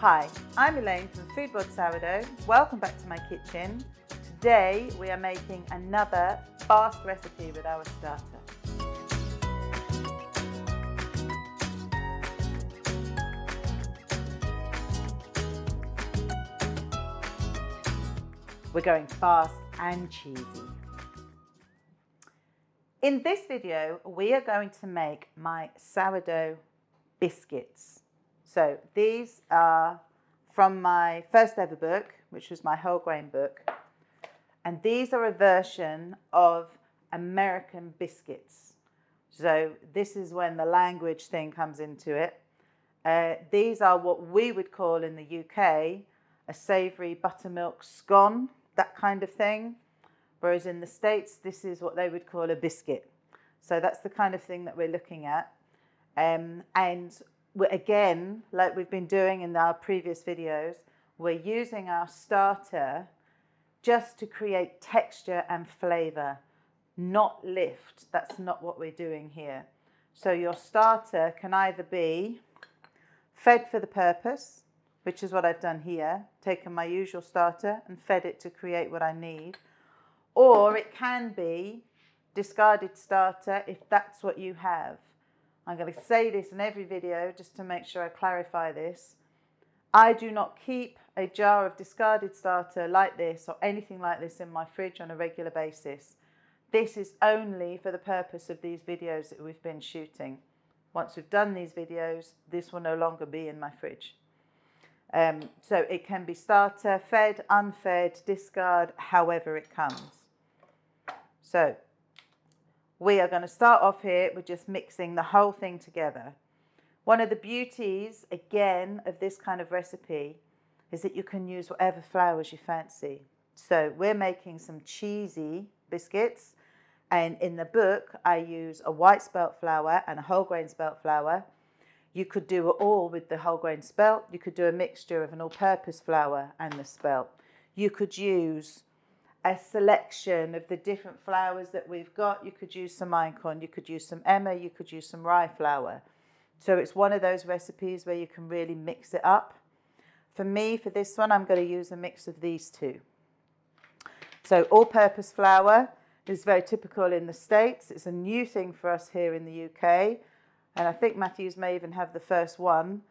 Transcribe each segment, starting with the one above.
Hi, I'm Elaine from Foodboard Sourdough. Welcome back to my kitchen. Today we are making another fast recipe with our starter. We're going fast and cheesy. In this video, we are going to make my sourdough biscuits. So these are from my first ever book, which was my whole grain book. And these are a version of American Biscuits. So this is when the language thing comes into it. These are what we would call in the UK a savoury buttermilk scone, that kind of thing. Whereas in the States, this is what they would call a biscuit. So that's the kind of thing that we're looking at. And we're, again, like we've been doing in our previous videos, we're using our starter just to create texture and flavour, not lift. That's not what we're doing here. So your starter can either be fed for the purpose, which is what I've done here, taken my usual starter and fed it to create what I need, or it can be discarded starter if that's what you have. I'm going to say this in every video just to make sure I clarify this. I do not keep a jar of discarded starter like this or anything like this in my fridge on a regular basis. This is only for the purpose of these videos that we've been shooting. Once we've done these videos, this will no longer be in my fridge. So it can be starter, fed, unfed, discard, however it comes. So we are going to start off here with just mixing the whole thing together. One of the beauties, again, of this kind of recipe is that you can use whatever flours you fancy. So we're making some cheesy biscuits, and in the book I use a white spelt flour and a whole grain spelt flour. You could do it all with the whole grain spelt. You could do a mixture of an all-purpose flour and the spelt. You could use a selection of the different flours that we've got. You could use some einkorn, you could use some emmer, you could use some rye flour. So it's one of those recipes where you can really mix it up. For me, for this one, I'm going to use a mix of these two. So all-purpose flour is very typical in the States. It's a new thing for us here in the UK. And I think Matthews may even have the first one.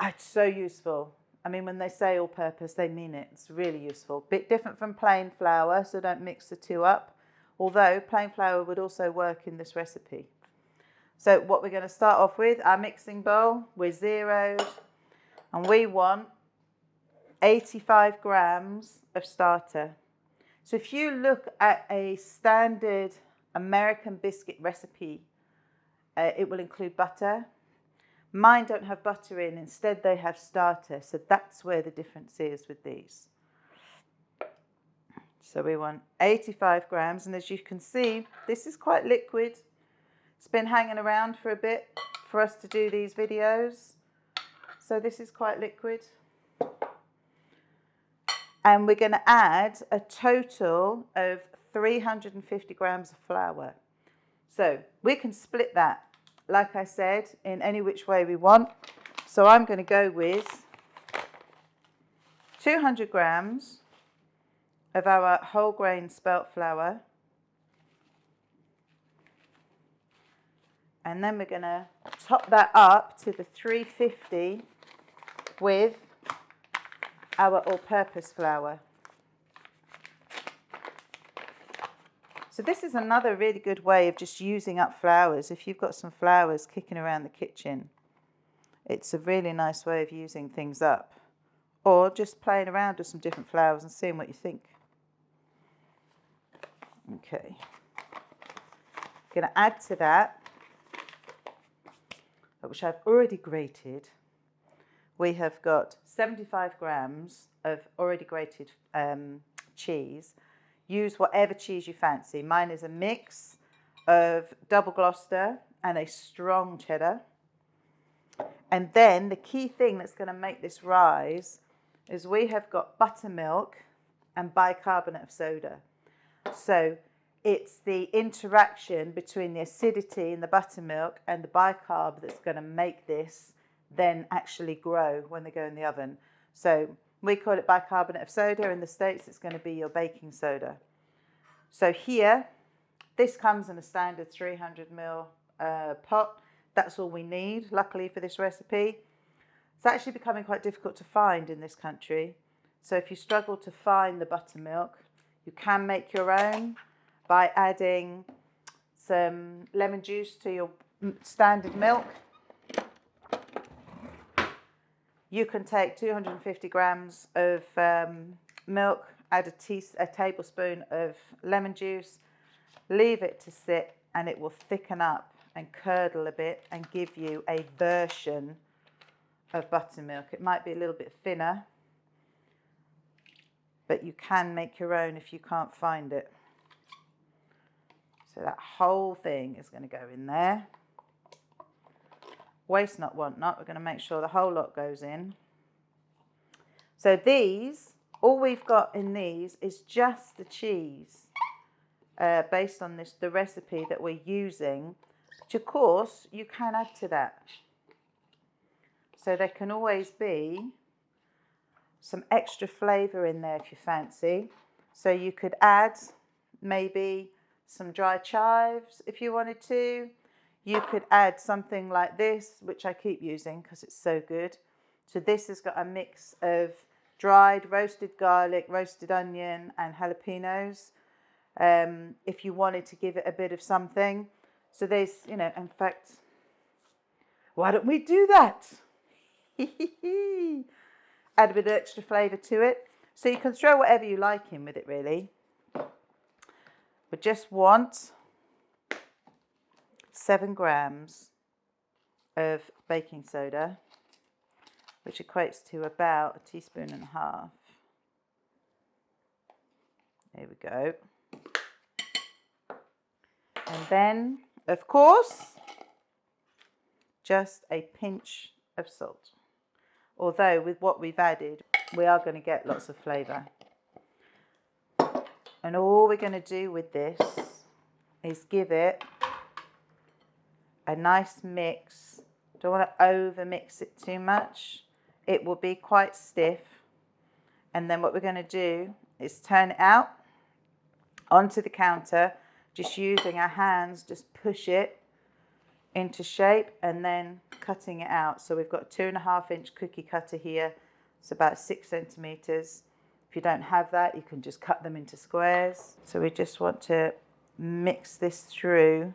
It's so useful. I mean, when they say all-purpose, they mean it. It's really useful. Bit different from plain flour, so don't mix the two up. Although plain flour would also work in this recipe. So what we're going to start off with, our mixing bowl, we're zeroed. And we want 85 grams of starter. So if you look at a standard American biscuit recipe, it will include butter. Mine don't have butter in, instead they have starter, so that's where the difference is with these. So we want 85 grams, and as you can see, this is quite liquid. It's been hanging around for a bit for us to do these videos, so this is quite liquid. And we're going to add a total of 350 grams of flour. So we can split that, like I said, in any which way we want. So I'm going to go with 200 grams of our whole grain spelt flour. And then we're going to top that up to the 350 with our all-purpose flour. So this is another really good way of just using up flours. If you've got some flours kicking around the kitchen, it's a really nice way of using things up. Or just playing around with some different flours and seeing what you think. Okay. Going to add to that, which I've already grated, we have got 75 grams of already grated cheese. Use whatever cheese you fancy. Mine is a mix of double Gloucester and a strong cheddar. And then the key thing that's going to make this rise is we have got buttermilk and bicarbonate of soda. So it's the interaction between the acidity in the buttermilk and the bicarb that's going to make this then actually grow when they go in the oven. So we call it bicarbonate of soda. In the States, it's going to be your baking soda. So here, this comes in a standard 300 ml pot. That's all we need, luckily, for this recipe. It's actually becoming quite difficult to find in this country. So if you struggle to find the buttermilk, you can make your own by adding some lemon juice to your standard milk. You can take 250 grams of milk, add a tablespoon of lemon juice, leave it to sit, and it will thicken up and curdle a bit and give you a version of buttermilk. It might be a little bit thinner, but you can make your own if you can't find it. So that whole thing is going to go in there. Waste not, want not. We're going to make sure the whole lot goes in. So these, all we've got in these is just the cheese based on the recipe that we're using, which of course you can add to that. So there can always be some extra flavour in there if you fancy. So you could add maybe some dry chives if you wanted to. You could add something like this, which I keep using because it's so good. So this has got a mix of dried roasted garlic, roasted onion and jalapenos. If you wanted to give it a bit of something. So there's, you know, in fact, why don't we do that? Add a bit of extra flavour to it. So you can throw whatever you like in with it, really. But just want 7 grams of baking soda, which equates to about 1.5 teaspoons. There we go. And then, of course, just a pinch of salt. Although with what we've added, we are going to get lots of flavour. And all we're going to do with this is give it a nice mix. Don't want to over mix it too much. It will be quite stiff. And then what we're going to do is turn it out onto the counter, just using our hands, just push it into shape and then cutting it out. So we've got a 2.5-inch cookie cutter here. It's about 6 centimetres. If you don't have that, you can just cut them into squares. So we just want to mix this through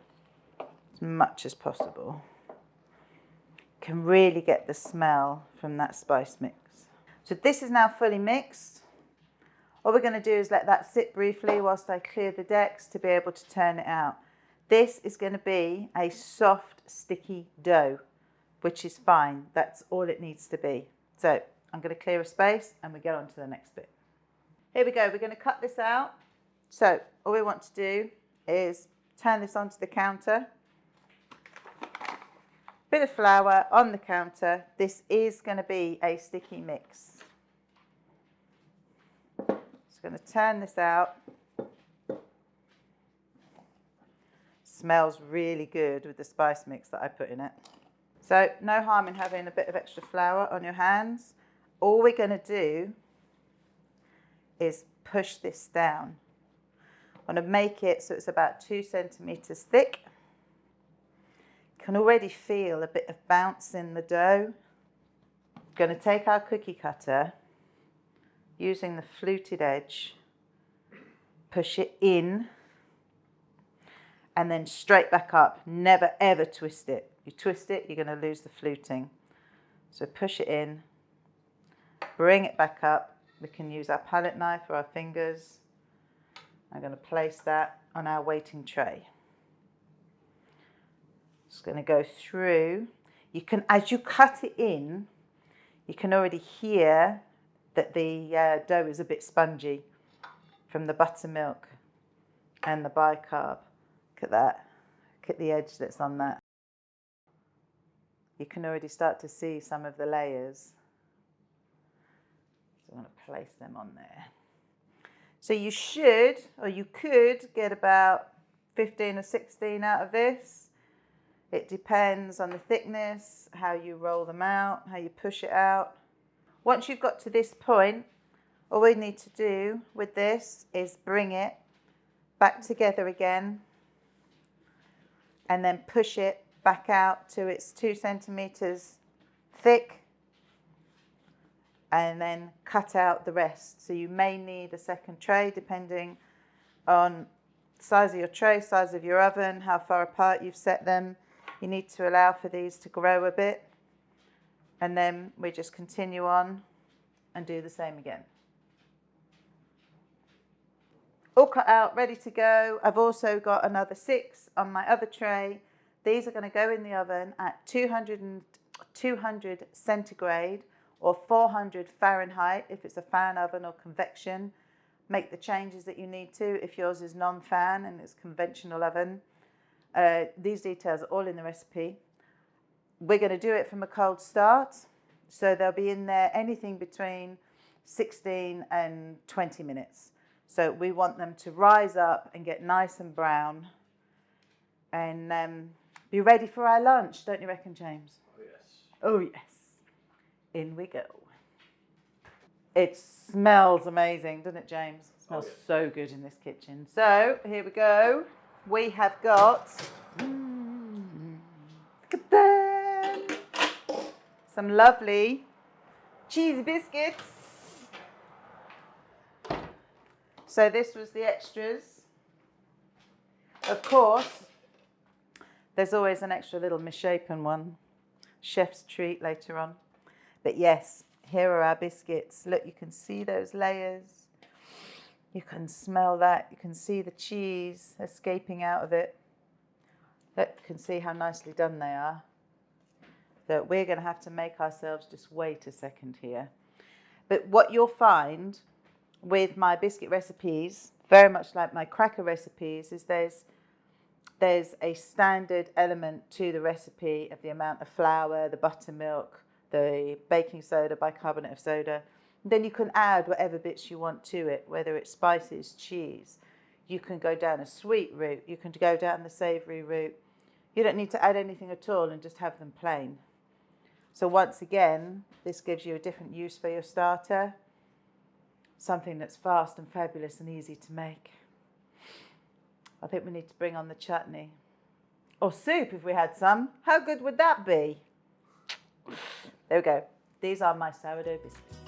as much as possible. Can really get the smell from that spice mix. So this is now fully mixed. All we're going to do is let that sit briefly whilst I clear the decks to be able to turn it out. This is going to be a soft, sticky dough, which is fine. That's all it needs to be. So I'm going to clear a space and we get on to the next bit. Here we go. We're going to cut this out. So all we want to do is turn this onto the counter. Bit of flour on the counter. This is going to be a sticky mix. Just going to turn this out. Smells really good with the spice mix that I put in it. So no harm in having a bit of extra flour on your hands. All we're going to do is push this down. I want to make it so it's about 2 centimetres thick. You can already feel a bit of bounce in the dough. I'm going to take our cookie cutter, using the fluted edge, push it in, and then straight back up. Never ever twist it. You twist it, you're going to lose the fluting. So push it in, bring it back up. We can use our palette knife or our fingers. I'm going to place that on our waiting tray. Just going to go through. You can, as you cut it in, you can already hear that the dough is a bit spongy from the buttermilk and the bicarb. Look at that. Look at the edge that's on that. You can already start to see some of the layers. So I'm going to place them on there. So you should, or you could, get about 15 or 16 out of this. It depends on the thickness, how you roll them out, how you push it out. Once you've got to this point, all we need to do with this is bring it back together again and then push it back out to its 2 centimeters thick and then cut out the rest. So you may need a second tray depending on the size of your tray, size of your oven, how far apart you've set them. You need to allow for these to grow a bit, and then we just continue on and do the same again. All cut out, ready to go. I've also got another 6 on my other tray. These are going to go in the oven at 200 centigrade or 400 Fahrenheit if it's a fan oven or convection. Make the changes that you need to if yours is non-fan and it's conventional oven. These details are all in the recipe. We're going to do it from a cold start, so they'll be in there anything between 16 and 20 minutes. So we want them to rise up and get nice and brown and be ready for our lunch, don't you reckon, James? Oh yes. Oh yes. In we go. It smells amazing, doesn't it, James? It smells so good in this kitchen. So here we go. We have got, look at them, some lovely cheesy biscuits. So this was the extras. Of course, there's always an extra little misshapen one, chef's treat later on. But yes, here are our biscuits. Look, you can see those layers. You can smell that. You can see the cheese escaping out of it. Look, you can see how nicely done they are. So we're going to have to make ourselves just wait a second here. But what you'll find with my biscuit recipes, very much like my cracker recipes, is there's a standard element to the recipe of the amount of flour, the buttermilk, the baking soda, bicarbonate of soda. Then you can add whatever bits you want to it, whether it's spices, cheese. You can go down a sweet route. You can go down the savoury route. You don't need to add anything at all and just have them plain. So once again, this gives you a different use for your starter. Something that's fast and fabulous and easy to make. I think we need to bring on the chutney. Or soup if we had some. How good would that be? There we go. These are my sourdough biscuits.